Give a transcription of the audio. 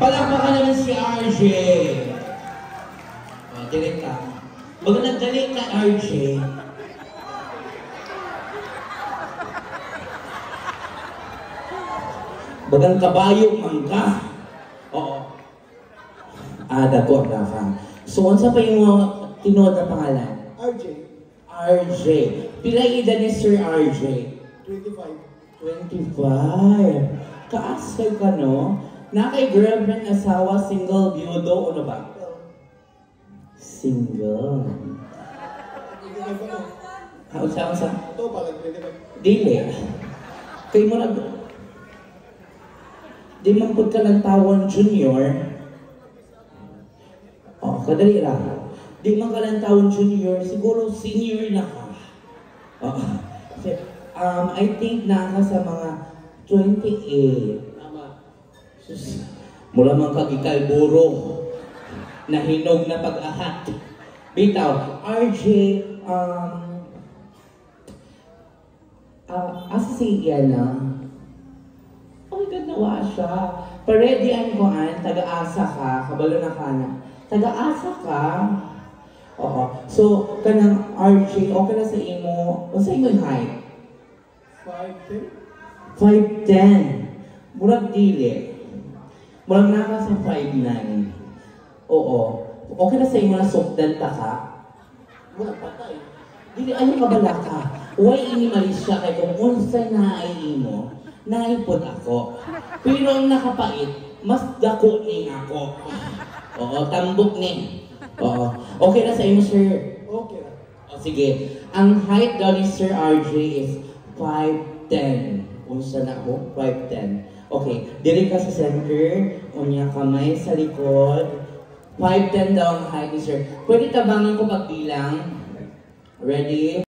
Palakpakan naman si RJ. O, direct ka. Baga nagdali ka, RJ. Bagang kabayong mangka. Oo. Dako na ka. So, unsa pa yung tinuod na pangalan? RJ. RJ. Pila edad ni Sir RJ? 25. 25. Kaasay ka, no? Na kay girlfriend, asawa, single, biyudo, ano ba? Single. Unsa? Ito pala, 25. Dili. Kay mo nag... Di man pud ka ng tawon junior. Oh, kadali lang. Di man ka ng tawon junior, siguro senior na ka. Oh. I think naka sa mga 28. Tama. Mula man kagikalburo. Nahinog na pag-ahat. Bitaw, RJ, asa si Iana? Oh my God, nawa siya. Paredian ko taga-asa ka, kabalo na ka na. Taga-asa ka? Oo. So, kanang RJ, okay na sa imo. O sa imo yung height? 5'10". 5'10". Murag dili. Murag naka sa 5'9". Oo. Okay na sa imo na sukdan ta ka? Murag patay. Dili, ano kabala ka? Why inimalis siya kay kung unsa na ay imo? Naipod ako. Pero ang nakapait, mas dako ni ako. Oo, tambok ni. Oo. Okay na sa imo, sir? Okay na. O, sige. Ang height daw ni Sir RJ is 5'10". Unsa na ako? 5'10". Okay. Dili ka sa center. Unya kamay sa likod. 5'10" daw ang height ni Sir. Pwede tabangan ko pagbilang. Ready?